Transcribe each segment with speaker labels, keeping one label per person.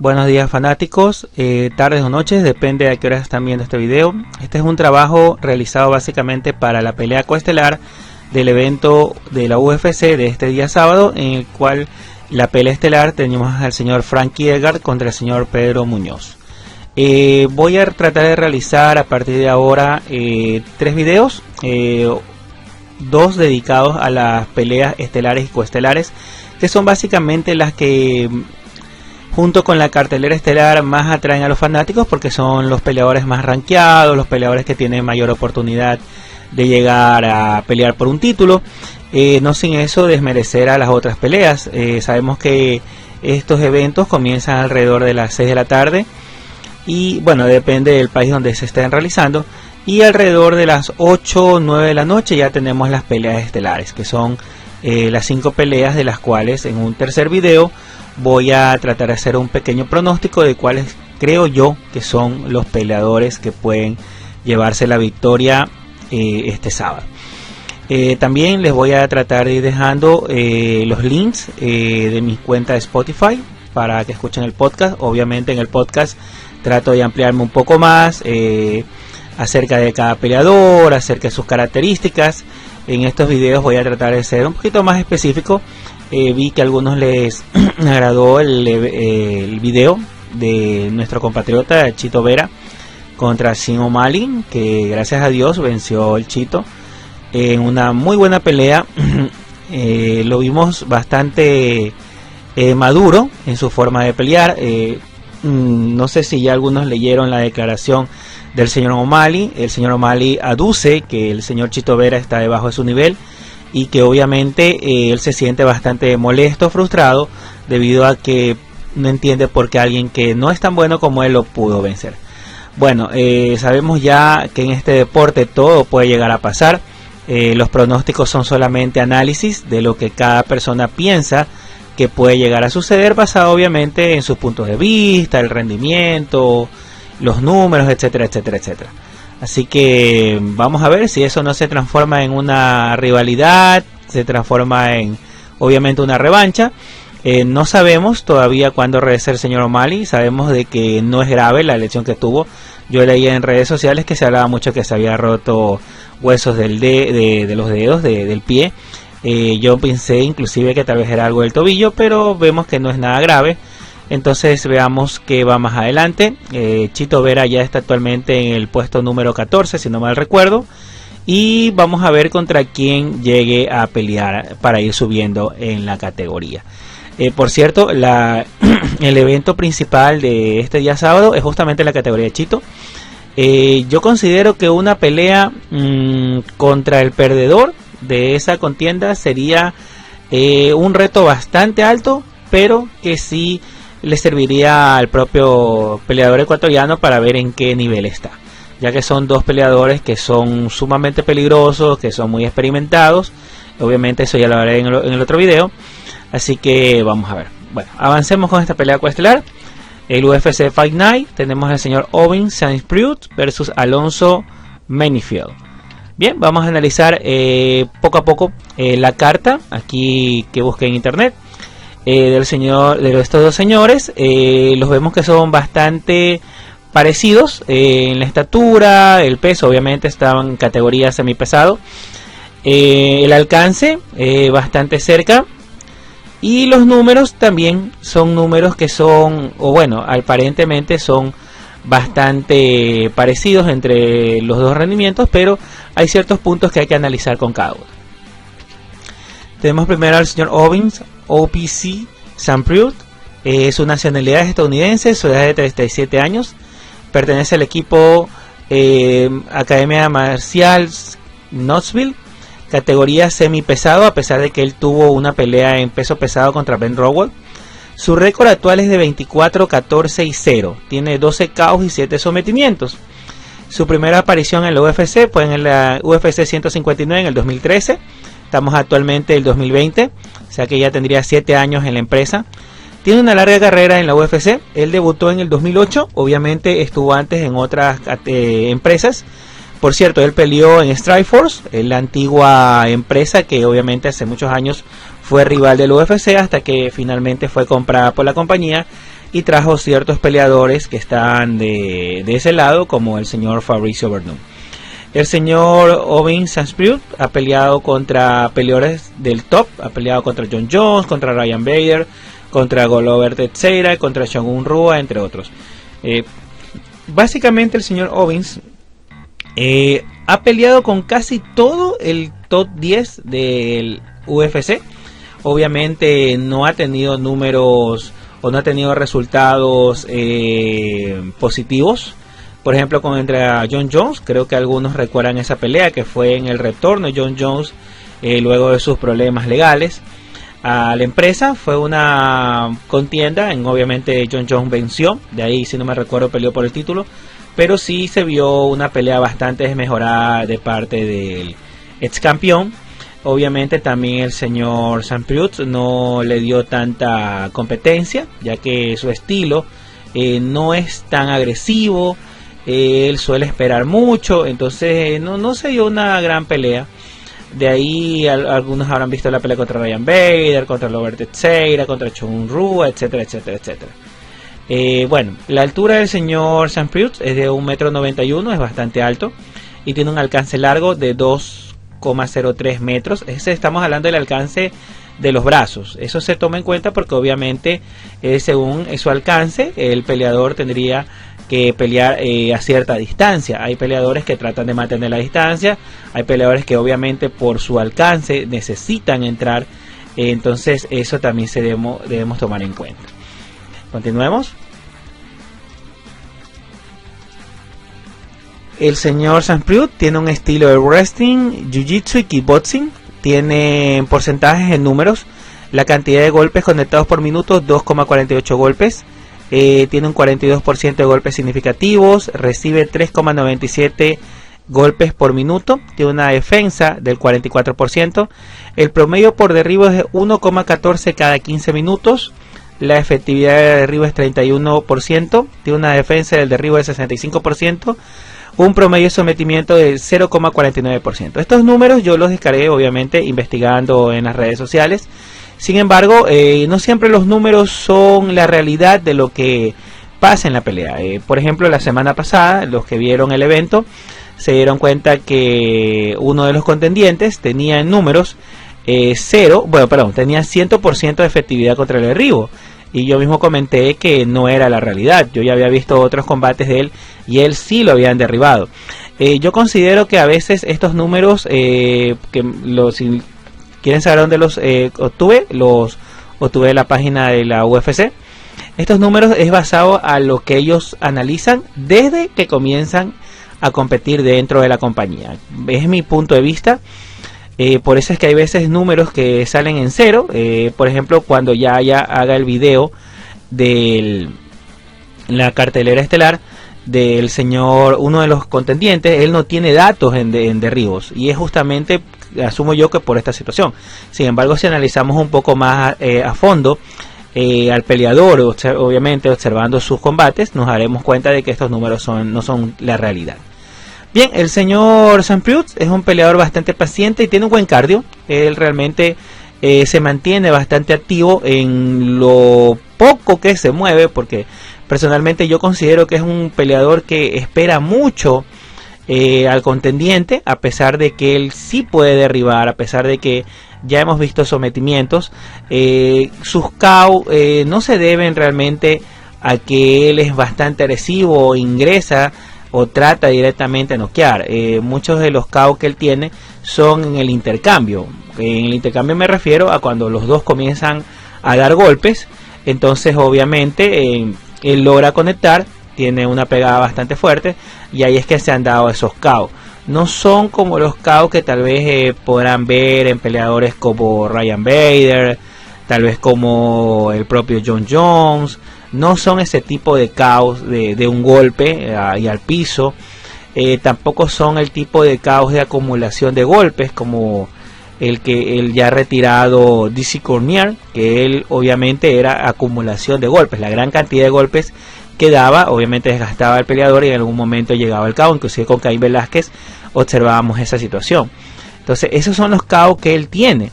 Speaker 1: Buenos días fanáticos, tardes o noches, depende de a qué hora están viendo este video. Este es un trabajo realizado básicamente para la pelea coestelar del evento de la UFC de este día sábado, en el cual la pelea estelar tenemos al señor Frankie Edgar contra el señor Pedro Muñoz. Voy a tratar de realizar a partir de ahora 3 videos, 2 dedicados a las peleas estelares y coestelares, que son básicamente las que junto con la cartelera estelar más atraen a los fanáticos, porque son los peleadores más rankeados, los peleadores que tienen mayor oportunidad de llegar a pelear por un título, no sin eso desmerecer a las otras peleas. Sabemos que estos eventos comienzan alrededor de las 6 de la tarde y bueno, depende del país donde se estén realizando, y alrededor de las 8 o 9 de la noche ya tenemos las peleas estelares, que son las 5 peleas, de las cuales en un tercer video voy a tratar de hacer un pequeño pronóstico de cuáles creo yo que son los peleadores que pueden llevarse la victoria este sábado. También les voy a tratar de ir dejando los links de mi cuenta de Spotify para que escuchen el podcast. Obviamente en el podcast trato de ampliarme un poco más acerca de cada peleador, acerca de sus características. En estos videos voy a tratar de ser un poquito más específico. Vi que a algunos les agradó el video de nuestro compatriota Chito Vera contra Sean O'Malley, que gracias a Dios venció el Chito en una muy buena pelea. Lo vimos bastante maduro en su forma de pelear. No sé si ya algunos leyeron la declaración del señor O'Malley. El señor O'Malley aduce que el señor Chito Vera está debajo de su nivel, y que obviamente él se siente bastante molesto, frustrado, debido a que no entiende por qué alguien que no es tan bueno como él lo pudo vencer. Bueno, sabemos ya que en este deporte todo puede llegar a pasar. Los pronósticos son solamente análisis de lo que cada persona piensa que puede llegar a suceder, basado obviamente en sus puntos de vista, el rendimiento, los números, etcétera, etcétera, etcétera. Así que vamos a ver si eso no se transforma en una rivalidad, se transforma en obviamente una revancha. No sabemos todavía cuándo regresa el señor O'Malley. Sabemos de que no es grave la lesión que tuvo. Yo leí en redes sociales que se hablaba mucho que se había roto huesos de los dedos del pie. Yo pensé inclusive que tal vez era algo del tobillo, pero vemos que no es nada grave. Entonces veamos qué va más adelante. Chito Vera ya está actualmente en el puesto número 14, si no mal recuerdo, y vamos a ver contra quién llegue a pelear para ir subiendo en la categoría. Por cierto, el evento principal de este día sábado es justamente la categoría de Chito. Yo considero que una pelea contra el perdedor de esa contienda sería un reto bastante alto, pero que sí le serviría al propio peleador ecuatoriano para ver en qué nivel está, ya que son dos peleadores que son sumamente peligrosos, que son muy experimentados. Obviamente eso ya lo haré en el otro video, así que vamos a ver. Bueno, avancemos con esta pelea coestelar. El UFC Fight Night, tenemos al señor Ovince St. Preux versus Alonzo Menifield. Bien, vamos a analizar poco a poco la carta aquí que busqué en internet. De estos dos señores. Los vemos que son bastante parecidos en la estatura, el peso, obviamente estaban en categoría semipesado, el alcance bastante cerca, y los números también son números que son, o bueno, aparentemente son bastante parecidos entre los dos rendimientos, pero hay ciertos puntos que hay que analizar con cada uno. Tenemos primero al señor Ovince OPC St. Preux. Su nacionalidad es estadounidense, su edad es de 37 años, pertenece al equipo Academia Marcial Knoxville, categoría semipesado, a pesar de que él tuvo una pelea en peso pesado contra Ben Rowell. Su récord actual es de 24, 14 y 0, tiene 12 KOs y 7 sometimientos. Su primera aparición en la UFC fue en la UFC 159 en el 2013. Estamos actualmente en el 2020, o sea que ya tendría 7 años en la empresa. Tiene una larga carrera en la UFC. Él debutó en el 2008, obviamente estuvo antes en otras empresas. Por cierto, él peleó en Strikeforce, la antigua empresa que obviamente hace muchos años fue rival del UFC, hasta que finalmente fue comprada por la compañía y trajo ciertos peleadores que están de ese lado, como el señor Fabricio Werdum. El señor Ovin Sanskriut ha peleado contra peleadores del top, ha peleado contra Jon Jones, contra Ryan Bader, contra Glover Teixeira, contra Shogun Rua, entre otros. Básicamente el señor Ovins ha peleado con casi todo el top 10 del UFC. Obviamente no ha tenido números o no ha tenido resultados positivos. Por ejemplo, contra Jon Jones, creo que algunos recuerdan esa pelea que fue en el retorno de Jon Jones luego de sus problemas legales a la empresa. Fue una contienda en, obviamente Jon Jones venció, de ahí si no me recuerdo peleó por el título, pero sí se vio una pelea bastante desmejorada de parte del ex campeón. Obviamente también el señor Sanskriut no le dio tanta competencia, ya que su estilo no es tan agresivo. Él suele esperar mucho, entonces no se dio una gran pelea. De ahí algunos habrán visto la pelea contra Ryan Bader, contra Glover Teixeira, contra Shogun Rua, etcétera, etcétera, etcétera. Bueno, la altura del señor Sanskriut es de 1,91 m, es bastante alto y tiene un alcance largo de 2,03 metros. Estamos hablando del alcance de los brazos. Eso se toma en cuenta porque obviamente según su alcance el peleador tendría que pelear a cierta distancia. Hay peleadores que tratan de mantener la distancia, hay peleadores que obviamente por su alcance necesitan entrar, entonces eso también debemos tomar en cuenta. Continuemos. El señor Sanskriut tiene un estilo de wrestling, jiu-jitsu y kickboxing. Tiene porcentajes en números. La cantidad de golpes conectados por minuto, 2,48 golpes. Tiene un 42% de golpes significativos. Recibe 3,97 golpes por minuto. Tiene una defensa del 44%. El promedio por derribo es de 1,14 cada 15 minutos. La efectividad de derribo es 31%. Tiene una defensa del derribo del 65%. Un promedio de sometimiento del 0,49%. Estos números yo los descargué obviamente investigando en las redes sociales. Sin embargo, no siempre los números son la realidad de lo que pasa en la pelea. Por ejemplo, la semana pasada, los que vieron el evento se dieron cuenta que uno de los contendientes tenía en números tenía 100% de efectividad contra el derribo. Y yo mismo comenté que no era la realidad. Yo ya había visto otros combates de él y él sí lo habían derribado. Yo considero que a veces estos números, si quieren saber dónde los obtuve de la página de la UFC. Estos números es basado a lo que ellos analizan desde que comienzan a competir dentro de la compañía. Es mi punto de vista. Por eso es que hay veces números que salen en cero. Por ejemplo, cuando ya haga el video de la cartelera estelar del señor, uno de los contendientes, él no tiene datos en derribos. Y es justamente, asumo yo, que por esta situación. Sin embargo, si analizamos un poco más a fondo al peleador, obviamente observando sus combates, nos daremos cuenta de que estos números no son la realidad. Bien, el señor Sanskriut es un peleador bastante paciente y tiene un buen cardio. Él realmente se mantiene bastante activo en lo poco que se mueve, porque personalmente yo considero que es un peleador que espera mucho al contendiente, a pesar de que él sí puede derribar, a pesar de que ya hemos visto sometimientos. Sus KO no se deben realmente a que él es bastante agresivo o ingresa o trata directamente de noquear. Muchos de los KO que él tiene son en el intercambio. En el intercambio me refiero a cuando los dos comienzan a dar golpes. Entonces obviamente él logra conectar, tiene una pegada bastante fuerte y ahí es que se han dado esos KO. No son como los KO que tal vez podrán ver en peleadores como Ryan Bader, tal vez como el propio Jon Jones. No son ese tipo de KOs de un golpe y al piso. Tampoco son el tipo de KOs de acumulación de golpes como el ya retirado Dizzy Cormier, que él obviamente era acumulación de golpes. La gran cantidad de golpes que daba obviamente desgastaba al peleador y en algún momento llegaba el KO. Inclusive con Caín Velázquez observábamos esa situación. Entonces esos son los KO que él tiene.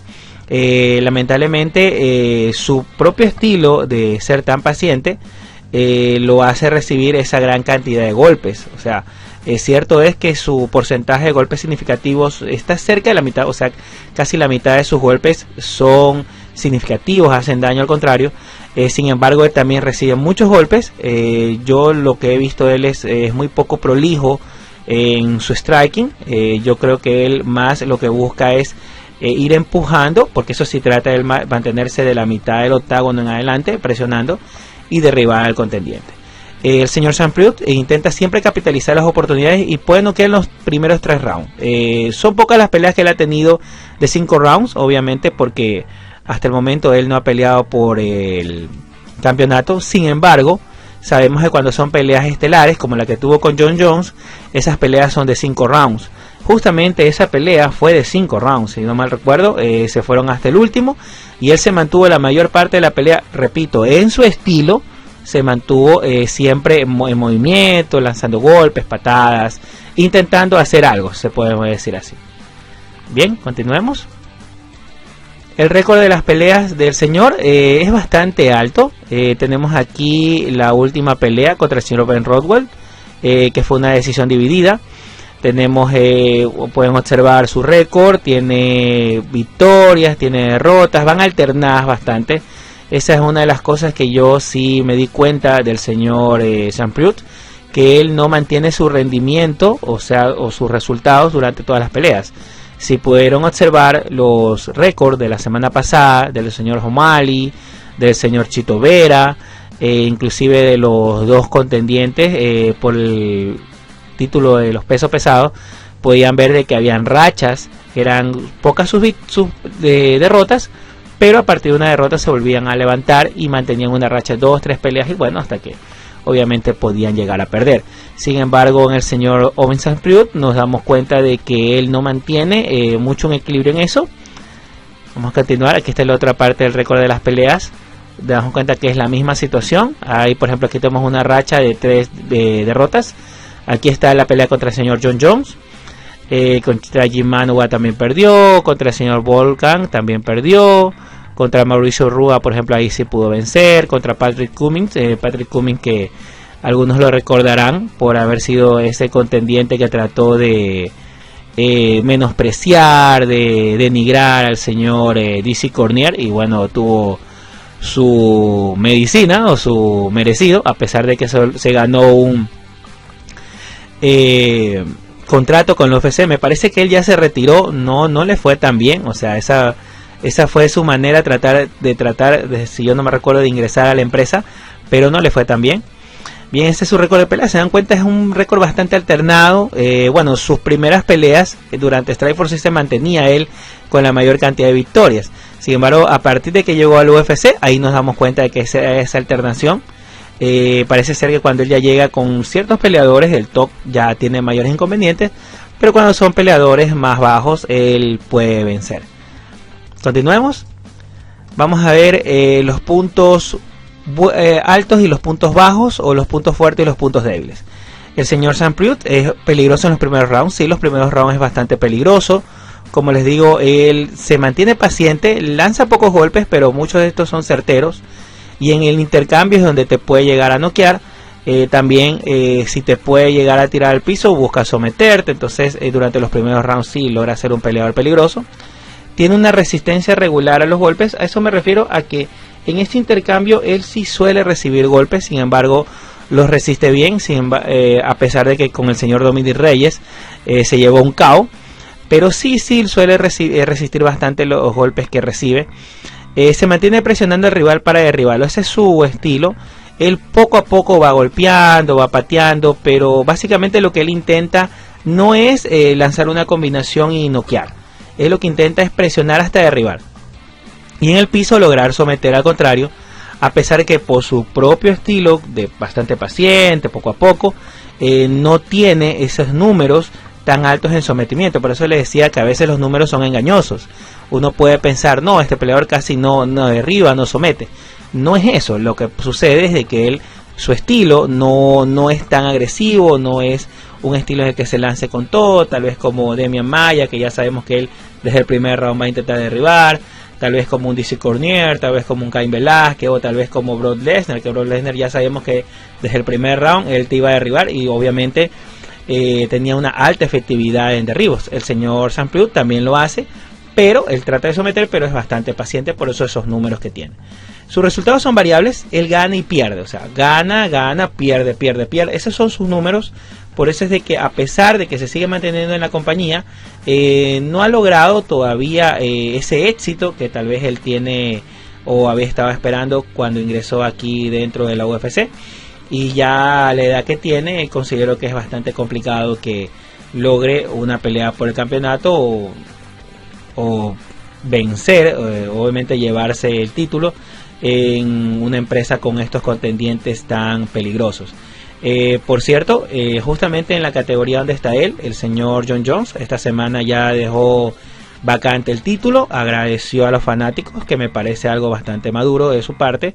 Speaker 1: Lamentablemente su propio estilo de ser tan paciente lo hace recibir esa gran cantidad de golpes. O sea, cierto es que su porcentaje de golpes significativos está cerca de la mitad, o sea, casi la mitad de sus golpes son significativos, hacen daño al contrario. Sin embargo, él también recibe muchos golpes. Yo lo que he visto de él es muy poco prolijo en su striking. Yo creo que él más lo que busca es ir empujando, porque eso sí trata de mantenerse de la mitad del octágono en adelante, presionando y derribar al contendiente. El señor Saint-Preux intenta siempre capitalizar las oportunidades y puede noquear en los primeros 3 rounds. Son pocas las peleas que él ha tenido de 5 rounds, obviamente, porque hasta el momento él no ha peleado por el campeonato. Sin embargo, sabemos que cuando son peleas estelares, como la que tuvo con Jon Jones, esas peleas son de 5 rounds. Justamente esa pelea fue de 5 rounds, si no mal recuerdo. Se fueron hasta el último y él se mantuvo la mayor parte de la pelea, repito, en su estilo. Se mantuvo siempre en movimiento, lanzando golpes, patadas, intentando hacer algo, se puede decir así. Bien, continuemos. El récord de las peleas del señor es bastante alto. Tenemos aquí la última pelea contra el señor Ben Rothwell, que fue una decisión dividida. Tenemos, pueden observar su récord, tiene victorias, tiene derrotas, van alternadas bastante. Esa es una de las cosas que yo sí me di cuenta del señor Saint-Preux, que él no mantiene su rendimiento, o sea, o sus resultados durante todas las peleas. Si pudieron observar los récords de la semana pasada del señor O'Malley, del señor Chito Vera, inclusive de los dos contendientes por el título de los pesos pesados, podían ver de que habían rachas, que eran pocas sus derrotas, pero a partir de una derrota se volvían a levantar y mantenían una racha de 2-3 peleas y bueno, hasta que obviamente podían llegar a perder. Sin embargo, en el señor Ovince Saint-Preux nos damos cuenta de que él no mantiene mucho un equilibrio en eso. Vamos a continuar. Aquí está la otra parte del récord de las peleas. Nos damos cuenta que es la misma situación. Ahí, por ejemplo, aquí tenemos una racha de 3 derrotas. Aquí está la pelea contra el señor Jon Jones. Contra Jim Manuwa también perdió. Contra el señor Volkan también perdió. Contra Mauricio Rua, por ejemplo, ahí sí pudo vencer. Contra Patrick Cummins, que algunos lo recordarán por haber sido ese contendiente que trató de menospreciar, de denigrar al señor DC Cormier, y bueno, tuvo su medicina o su merecido, a pesar de que se ganó un contrato con la UFC. Me parece que él ya se retiró, no le fue tan bien, o sea, esa fue su manera de tratar, si yo no me recuerdo, de ingresar a la empresa, pero no le fue tan bien. Bien, ese es su récord de peleas. Se dan cuenta, es un récord bastante alternado. Bueno, sus primeras peleas durante Strikeforce se mantenía él con la mayor cantidad de victorias. Sin embargo, a partir de que llegó al UFC, ahí nos damos cuenta de que esa alternación, parece ser que cuando él ya llega con ciertos peleadores del top ya tiene mayores inconvenientes, pero cuando son peleadores más bajos él puede vencer. Continuemos. Vamos a ver los puntos altos y los puntos bajos, o los puntos fuertes y los puntos débiles. El señor Saint-Preux es peligroso en los primeros rounds. Sí, los primeros rounds es bastante peligroso. Como les digo, él se mantiene paciente, lanza pocos golpes, pero muchos de estos son certeros. Y en el intercambio es donde te puede llegar a noquear. También si te puede llegar a tirar al piso, busca someterte. Entonces durante los primeros rounds sí logra ser un peleador peligroso. Tiene una resistencia regular a los golpes. A eso me refiero, a que en este intercambio él sí suele recibir golpes, sin embargo los resiste bien, a pesar de que con el señor Dominic Reyes se llevó un KO, pero sí suele resistir bastante los golpes que recibe. Se mantiene presionando al rival para derribarlo, ese es su estilo. Él poco a poco va golpeando, va pateando, pero básicamente lo que él intenta no es lanzar una combinación y noquear. Él lo que intenta es presionar hasta derribar. Y en el piso lograr someter al contrario, a pesar de que por su propio estilo de bastante paciente, poco a poco, no tiene esos números tan altos en sometimiento. Por eso le decía que a veces los números son engañosos. Uno puede pensar, no, este peleador casi no derriba, no somete. No es eso. Lo que sucede es de que su estilo no es tan agresivo, no es un estilo en el que se lance con todo, tal vez como Demian Maia, que ya sabemos que él desde el primer round va a intentar derribar. tal vez como un DC Cormier, tal vez como un Cain Velázquez, o tal vez como Brock Lesnar, que Brock Lesnar ya sabemos que desde el primer round él te iba a derribar, y obviamente tenía una alta efectividad en derribos. El señor Sam Pruitt también lo hace, pero él trata de someter, pero es bastante paciente, por eso esos números que tiene. Sus resultados son variables, él gana y pierde, o sea, gana, pierde. Esos son sus números. Por eso es de que, a pesar de que se sigue manteniendo en la compañía, no ha logrado todavía ese éxito que tal vez él tiene o había estado esperando cuando ingresó aquí dentro de la UFC. Y ya a la edad que tiene, considero que es bastante complicado que logre una pelea por el campeonato o vencer, obviamente llevarse el título en una empresa con estos contendientes tan peligrosos. Por cierto, justamente en la categoría donde está él, el señor Jon Jones, esta semana ya dejó vacante el título, agradeció a los fanáticos, que me parece algo bastante maduro de su parte,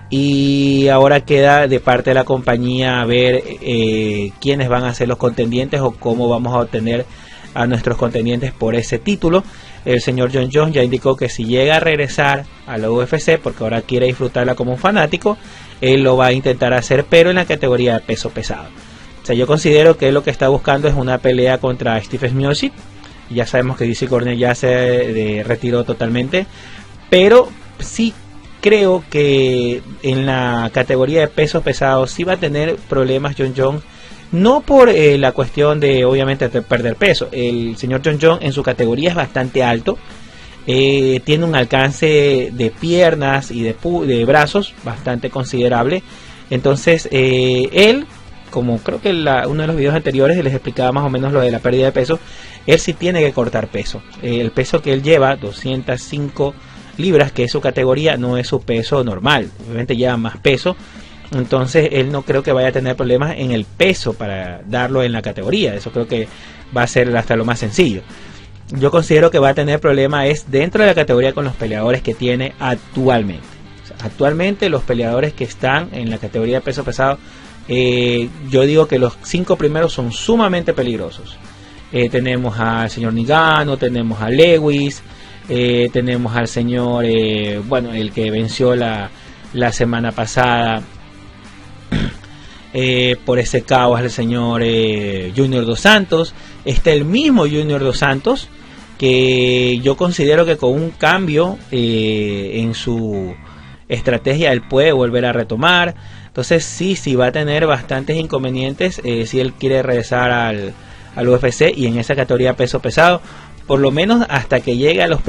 Speaker 1: y ahora queda de parte de la compañía ver quiénes van a ser los contendientes o cómo vamos a obtener a nuestros contendientes por ese título. El señor Jon Jones ya indicó que si llega a regresar a la UFC, porque ahora quiere disfrutarla como un fanático, él lo va a intentar hacer, pero en la categoría de peso pesado. O sea, yo considero que él lo que está buscando es una pelea contra Steve Miocic. Ya sabemos que DC Cormier ya se retiró totalmente, pero sí creo que en la categoría de peso pesado sí va a tener problemas Jon Jones. No por la cuestión de obviamente de perder peso. El señor Jon Jones en su categoría es bastante alto. Tiene un alcance de piernas y de brazos bastante considerable. Entonces él, como creo que uno de los videos anteriores les explicaba más o menos lo de la pérdida de peso, él sí tiene que cortar peso. El peso que él lleva, 205 libras, que es su categoría, no es su peso normal. Obviamente lleva más peso. Entonces él no creo que vaya a tener problemas en el peso para darlo en la categoría. Eso creo que va a ser hasta lo más sencillo. Yo considero que va a tener problemas es dentro de la categoría con los peleadores que tiene actualmente. O sea, actualmente los peleadores que están en la categoría de peso pesado, yo digo que los 5 primeros son sumamente peligrosos. Tenemos al señor Ngannou, tenemos a Lewis, tenemos al señor, bueno, el que venció la semana pasada por ese caos, el señor Junior Dos Santos. Está el mismo Junior Dos Santos, que yo considero que con un cambio en su estrategia él puede volver a retomar. Entonces sí va a tener bastantes inconvenientes si él quiere regresar al UFC y en esa categoría peso pesado, por lo menos hasta que llegue a los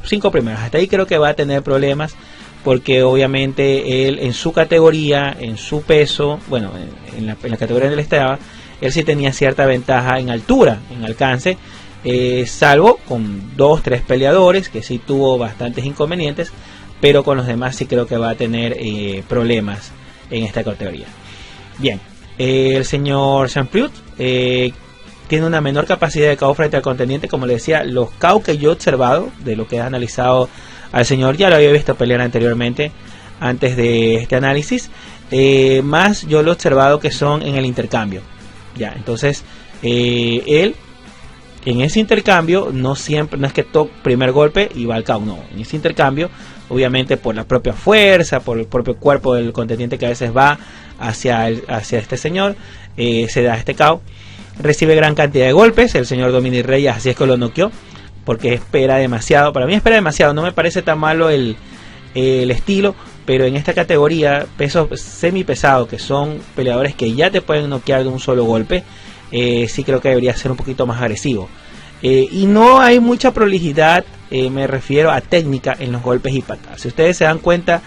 Speaker 1: 5 primeros. Hasta ahí creo que va a tener problemas, porque obviamente él en su categoría, en su peso, bueno, en la categoría en la que él estaba, él sí tenía cierta ventaja en altura, en alcance, salvo con 2-3 peleadores que sí tuvo bastantes inconvenientes, pero con los demás sí creo que va a tener problemas en esta categoría. Bien, el señor Sam Pruitt tiene una menor capacidad de KO frente al contendiente. Como le decía, los KO que yo he observado, de lo que he analizado al señor, ya lo había visto pelear anteriormente, antes de este análisis, más yo lo he observado que son en el intercambio. Ya, entonces él en ese intercambio no es que toque primer golpe y va al KO, no. En ese intercambio, obviamente por la propia fuerza, por el propio cuerpo del contendiente que a veces va hacia este señor, se da este KO. Recibe gran cantidad de golpes. El señor Dominic Reyes así es que lo noqueó, porque espera demasiado. Para mí espera demasiado. No me parece tan malo el estilo, pero en esta categoría pesos semi pesados, que son peleadores que ya te pueden noquear de un solo golpe, sí creo que debería ser un poquito más agresivo. Y no hay mucha prolijidad, me refiero a técnica en los golpes y patadas. Si ustedes se dan cuenta,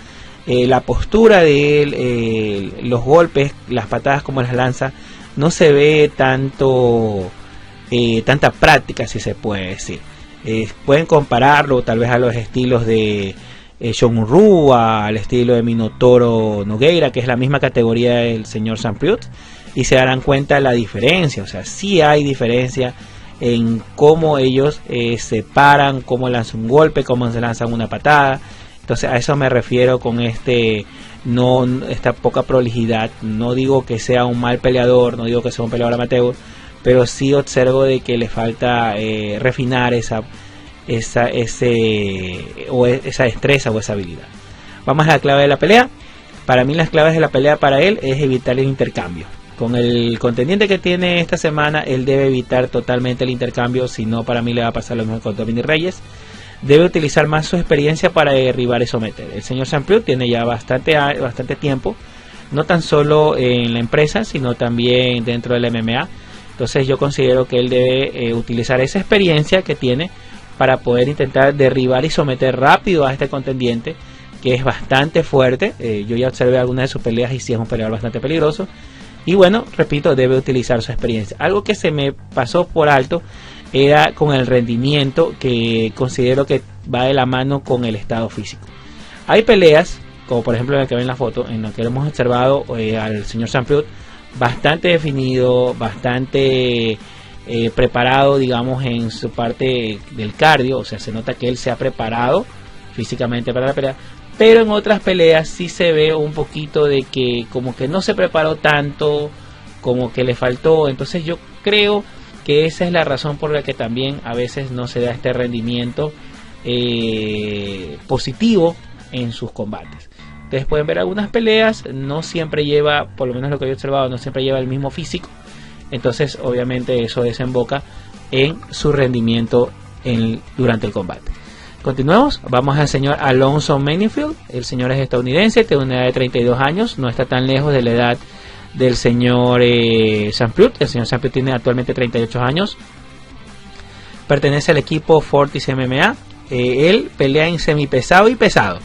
Speaker 1: la postura de él, los golpes, las patadas como las lanza, no se ve tanta práctica, si se puede decir. Pueden compararlo tal vez a los estilos de Shogun Rua, al estilo de Minotauro Nogueira, que es la misma categoría del señor Sam Pruitt, y se darán cuenta de la diferencia. O sea, sí hay diferencia en cómo ellos se paran, cómo lanzan un golpe, cómo se lanzan una patada. Entonces a eso me refiero con esta poca prolijidad. No digo que sea un mal peleador, no digo que sea un peleador amateur, pero sí observo de que le falta refinar esa destreza o esa habilidad. Vamos a la clave de la pelea. Para mí las claves de la pelea para él es evitar el intercambio. Con el contendiente que tiene esta semana, él debe evitar totalmente el intercambio, si no para mí le va a pasar lo mismo con Dominic Reyes. Debe utilizar más su experiencia para derribar y someter. El señor Saint-Preux tiene ya bastante tiempo, no tan solo en la empresa, sino también dentro del MMA. Entonces yo considero que él debe utilizar esa experiencia que tiene para poder intentar derribar y someter rápido a este contendiente, que es bastante fuerte. Yo ya observé algunas de sus peleas y sí es un peleador bastante peligroso. Y bueno, repito, debe utilizar su experiencia. Algo que se me pasó por alto era con el rendimiento, que considero que va de la mano con el estado físico. Hay peleas, como por ejemplo la que ven en la foto, en la que hemos observado al señor Saint-Preux bastante definido, bastante preparado, digamos, en su parte del cardio. O sea, se nota que él se ha preparado físicamente para la pelea. Pero en otras peleas sí se ve un poquito de que como que no se preparó tanto, como que le faltó. Entonces yo creo que esa es la razón por la que también a veces no se da este rendimiento positivo en sus combates. Ustedes pueden ver algunas peleas, no siempre lleva, por lo menos lo que yo he observado, no siempre lleva el mismo físico. Entonces obviamente eso desemboca en su rendimiento durante el combate. Continuamos, vamos al señor Alonzo Menifield. El señor es estadounidense, tiene una edad de 32 años, no está tan lejos de la edad del señor Saint-Preux. El señor Saint-Preux tiene actualmente 38 años, pertenece al equipo Fortis MMA. Él pelea en semipesado y pesado,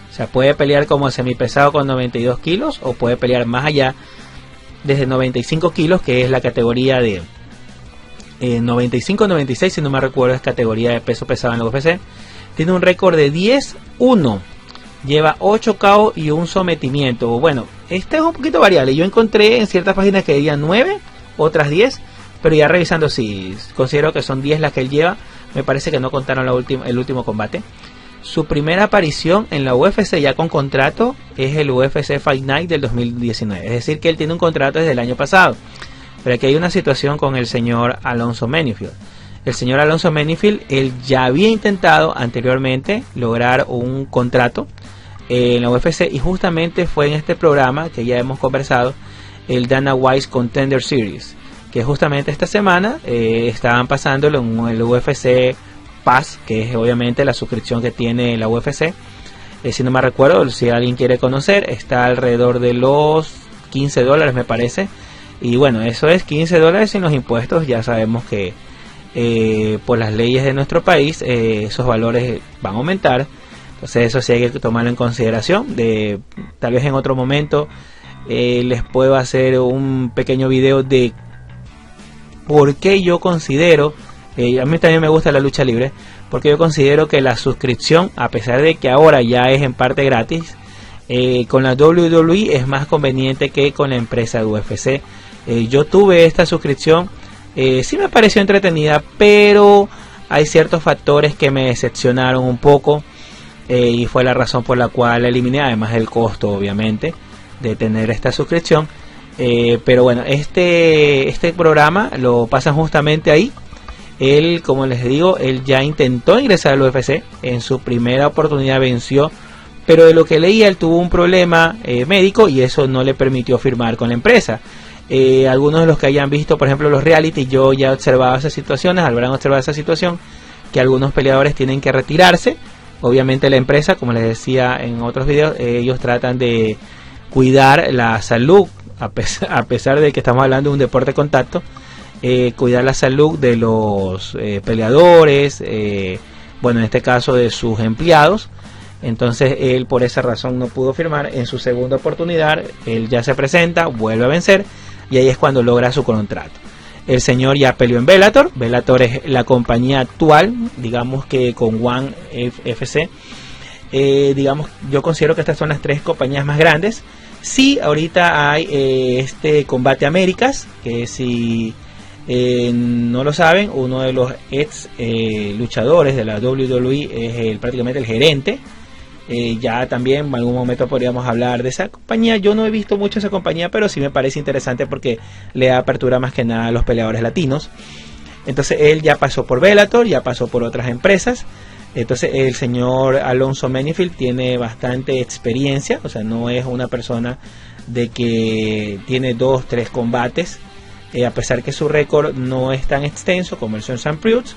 Speaker 1: o sea, puede pelear como semipesado con 92 kilos o puede pelear más allá desde 95 kilos, que es la categoría de 95-96, si no me recuerdo, es categoría de peso pesado en la UFC. Tiene un récord de 10-1, lleva 8 KO y un sometimiento. Bueno, este es un poquito variable. Yo encontré en ciertas páginas que decían 9, otras 10, pero ya revisando, sí, considero que son 10 las que él lleva. Me parece que no contaron el último combate. Su primera aparición en la UFC ya con contrato es el UFC Fight Night del 2019. Es decir, que él tiene un contrato desde el año pasado. Pero aquí hay una situación con el señor Alonzo Menifield. El señor Alonzo Menifield, él ya había intentado anteriormente lograr un contrato en la UFC, y justamente fue en este programa que ya hemos conversado, el Dana White Contender Series, que justamente esta semana estaban pasándolo en el UFC Pass, que es obviamente la suscripción que tiene la UFC. Si no me recuerdo, si alguien quiere conocer, está alrededor de los $15 me parece. Y bueno, eso es $15 sin los impuestos. Ya sabemos que por las leyes de nuestro país esos valores van a aumentar. Entonces eso sí hay que tomarlo en consideración. Tal vez en otro momento les puedo hacer un pequeño video de por qué yo considero, a mí también me gusta la lucha libre, porque yo considero que la suscripción, a pesar de que ahora ya es en parte gratis, con la WWE es más conveniente que con la empresa de UFC. Yo tuve esta suscripción, sí me pareció entretenida, pero hay ciertos factores que me decepcionaron un poco, y fue la razón por la cual la eliminé, además del costo obviamente de tener esta suscripción. Pero bueno, este programa lo pasan justamente ahí. Él, como les digo, él ya intentó ingresar al UFC, en su primera oportunidad venció, pero de lo que leía él tuvo un problema médico y eso no le permitió firmar con la empresa. Algunos de los que hayan visto, por ejemplo, los reality, yo ya observaba esas situaciones, habrán observado esa situación, que algunos peleadores tienen que retirarse. Obviamente la empresa, como les decía en otros videos, ellos tratan de cuidar la salud, a pesar de que estamos hablando de un deporte de contacto, cuidar la salud de los peleadores, bueno, en este caso de sus empleados. Entonces él por esa razón no pudo firmar. En su segunda oportunidad él ya se presenta, vuelve a vencer y ahí es cuando logra su contrato. El señor ya peleó en Bellator. Bellator es la compañía actual, digamos que con One FC. Digamos, yo considero que estas son las tres compañías más grandes. Sí, ahorita hay este Combate Américas, que si no lo saben, uno de los ex luchadores de la WWE es prácticamente el gerente. Ya también en algún momento podríamos hablar de esa compañía. Yo no he visto mucho esa compañía, pero sí me parece interesante porque le da apertura más que nada a los peleadores latinos. Entonces él ya pasó por Bellator, ya pasó por otras empresas. Entonces el señor Alonso Menifield tiene bastante experiencia, o sea, no es una persona de que tiene 2, 3 combates, a pesar que su récord no es tan extenso como el señor St. Preux,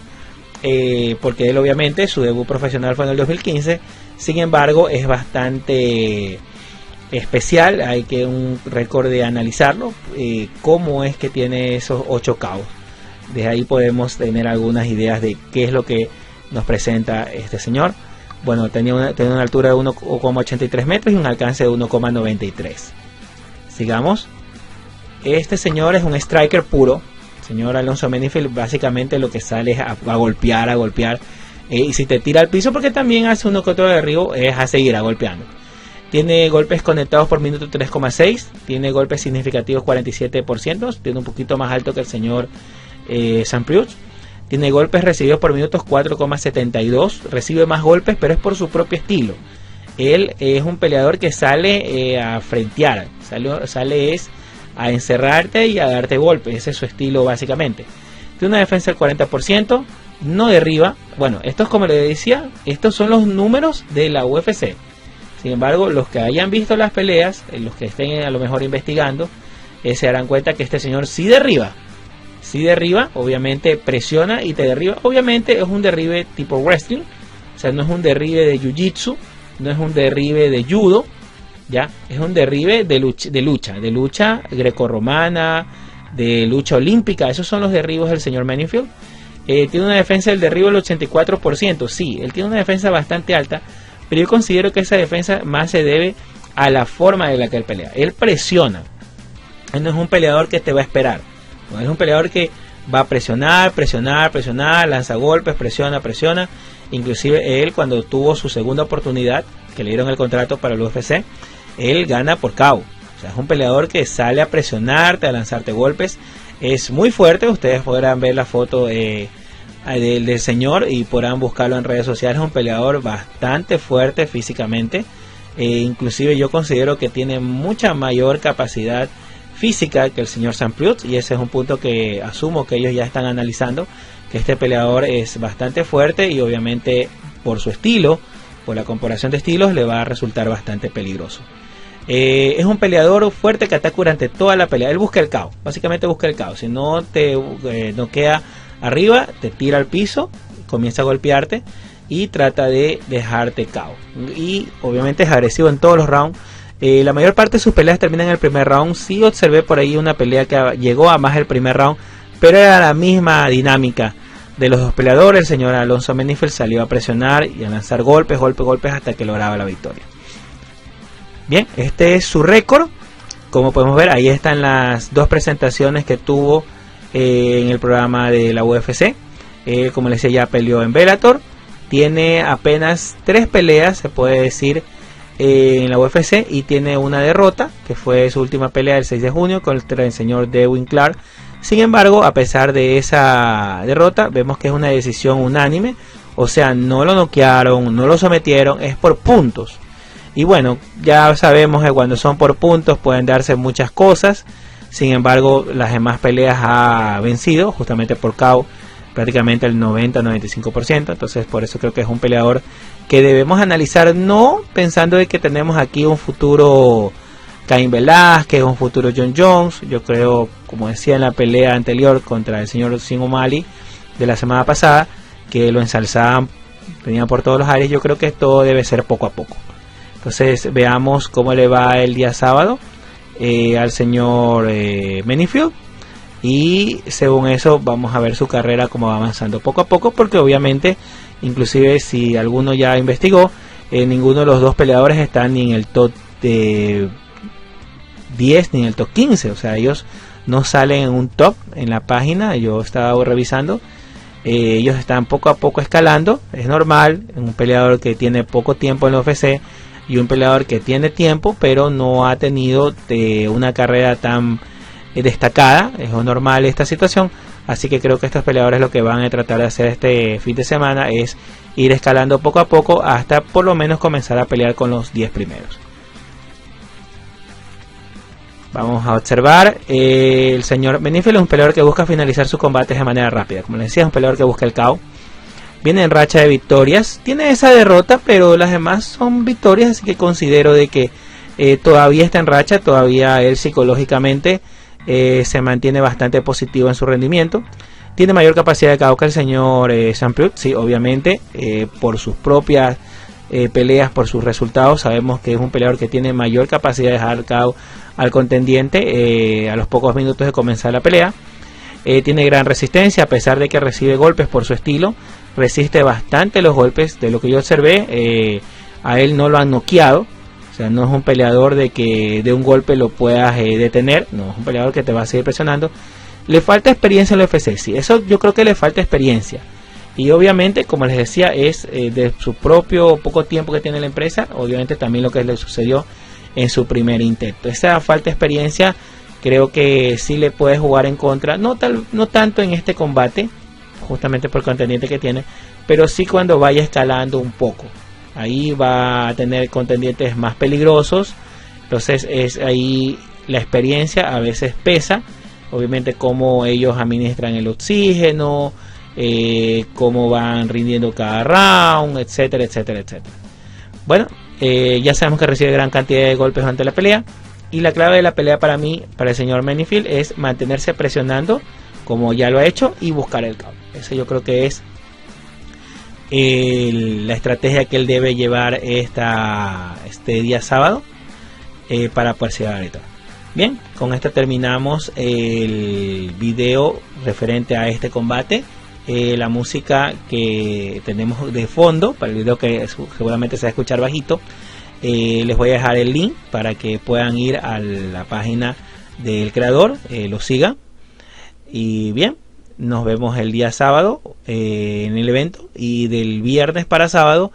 Speaker 1: porque él obviamente su debut profesional fue en el 2015. Sin embargo, es bastante especial, hay que un récord de analizarlo, cómo es que tiene esos 8 KOs. Desde ahí podemos tener algunas ideas de qué es lo que nos presenta este señor. Bueno, tenía una altura de 1,83 metros y un alcance de 1,93. Sigamos. Este señor es un striker puro. Señor Alonso Menifield básicamente lo que sale es a golpear, y si te tira al piso, porque también hace uno que otro derribo, es a seguir a golpeando. Tiene golpes conectados por minuto 3,6, tiene golpes significativos 47%, tiene un poquito más alto que el señor St. Preux. Tiene golpes recibidos por minutos 4,72, recibe más golpes, pero es por su propio estilo. Él es un peleador que sale a frentear, sale es a encerrarte y a darte golpes, ese es su estilo básicamente. Tiene una defensa del 40%, no derriba. Bueno, estos, como les decía, estos son los números de la UFC. Sin embargo, los que hayan visto las peleas, los que estén a lo mejor investigando, se darán cuenta que este señor sí derriba. Sí derriba, obviamente presiona y te derriba. Obviamente es un derribe tipo wrestling, o sea, no es un derribe de jiu-jitsu, no es un derribe de judo, ya, es un derribe de lucha grecorromana, de lucha olímpica. Esos son los derribos del señor Menifield. Tiene una defensa del derribo del 84%, sí, él tiene una defensa bastante alta, pero yo considero que esa defensa más se debe a la forma de la que él pelea. Él presiona, él no es un peleador que te va a esperar. No, es un peleador que va a presionar, lanza golpes, presiona. Inclusive él, cuando tuvo su segunda oportunidad, que le dieron el contrato para el UFC, él gana por KO. O sea, es un peleador que sale a presionarte, a lanzarte golpes. Es muy fuerte, ustedes podrán ver la foto del señor y podrán buscarlo en redes sociales. Es un peleador bastante fuerte físicamente. Inclusive yo considero que tiene mucha mayor capacidad física que el señor St. Preux, y ese es un punto que asumo que ellos ya están analizando, que este peleador es bastante fuerte y obviamente por su estilo, por la comparación de estilos, le va a resultar bastante peligroso. Es un peleador fuerte que ataca durante toda la pelea. Él busca el KO, básicamente busca el KO. Si no te noquea arriba, te tira al piso, comienza a golpearte y trata de dejarte KO. Y obviamente es agresivo en todos los rounds. La mayor parte de sus peleas terminan en el primer round. Sí observé por ahí una pelea que llegó a más el primer round, pero era la misma dinámica de los dos peleadores. El señor Alonso Menifield salió a presionar y a lanzar golpes hasta que lograba la victoria. Bien, este es su récord. Como podemos ver, ahí están las dos presentaciones que tuvo en el programa de la UFC. Como les decía, ya peleó en Bellator. Tiene apenas 3 peleas, se puede decir, en la UFC, y tiene una derrota, que fue su última pelea el 6 de junio contra el señor Devin Clark. Sin embargo, a pesar de esa derrota, vemos que es una decisión unánime, o sea, no lo noquearon, no lo sometieron, es por puntos. Y bueno, ya sabemos que cuando son por puntos pueden darse muchas cosas. Sin embargo, las demás peleas ha vencido justamente por KO, prácticamente el 90-95%. Entonces por eso creo que es un peleador que debemos analizar, no pensando de que tenemos aquí un futuro Caín Velázquez, un futuro John Jones. Yo creo, como decía en la pelea anterior contra el señor Sean O'Malley de la semana pasada, que lo ensalzaban, tenían por todos los aires. Yo creo que esto debe ser poco a poco. Entonces veamos cómo le va el día sábado al señor Menifield, y según eso vamos a ver su carrera cómo va avanzando poco a poco, porque obviamente, inclusive si alguno ya investigó, ninguno de los dos peleadores está ni en el top 10 ni en el top 15, o sea, ellos no salen en un top en la página. Yo estaba revisando, ellos están poco a poco escalando. Es normal en un peleador que tiene poco tiempo en la UFC y un peleador que tiene tiempo pero no ha tenido una carrera tan destacada. Es normal esta situación, así que creo que estos peleadores lo que van a tratar de hacer este fin de semana es ir escalando poco a poco hasta por lo menos comenzar a pelear con los 10 primeros. Vamos a observar, el señor Benefield es un peleador que busca finalizar sus combates de manera rápida. Como les decía, es un peleador que busca el KO. Viene en racha de victorias, tiene esa derrota, pero las demás son victorias, así que considero de que todavía está en racha, todavía él psicológicamente se mantiene bastante positivo en su rendimiento. Tiene mayor capacidad de KO que el señor Champion, sí, obviamente, por sus propias peleas, por sus resultados. Sabemos que es un peleador que tiene mayor capacidad de dejar KO al contendiente a los pocos minutos de comenzar la pelea. Tiene gran resistencia, a pesar de que recibe golpes por su estilo. Resiste bastante los golpes, de lo que yo observé. A él no lo han noqueado. O sea, no es un peleador de que de un golpe lo puedas detener. No, es un peleador que te va a seguir presionando. Le falta experiencia en el UFC, sí, eso yo creo que le falta experiencia. Y obviamente, como les decía, es de su propio poco tiempo que tiene la empresa, obviamente también lo que le sucedió en su primer intento. Esa falta de experiencia creo que sí le puede jugar en contra, no tanto en este combate, justamente por el contendiente que tiene, pero sí cuando vaya escalando un poco. Ahí va a tener contendientes más peligrosos, entonces es ahí la experiencia a veces pesa. Obviamente cómo ellos administran el oxígeno, cómo van rindiendo cada round, etcétera, etcétera, etcétera. Bueno, ya sabemos que recibe gran cantidad de golpes durante la pelea. Y la clave de la pelea para mí, para el señor Benefield, es mantenerse presionando, como ya lo ha hecho, y buscar el KO. Eso yo creo que es la estrategia que él debe llevar este día sábado para poder llegar y todo. Bien, con esto terminamos el video referente a este combate. La música que tenemos de fondo para el video, que seguramente se va a escuchar bajito, les voy a dejar el link para que puedan ir a la página del creador, lo sigan. Y bien, nos vemos el día sábado en el evento, y del viernes para sábado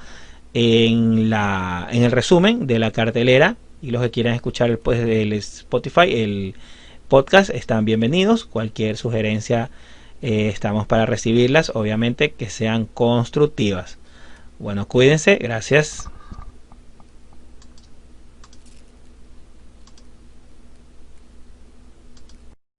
Speaker 1: en el resumen de la cartelera. Y los que quieran escuchar del Spotify, el podcast, están bienvenidos. Cualquier sugerencia estamos para recibirlas, obviamente que sean constructivas. Bueno, cuídense, gracias.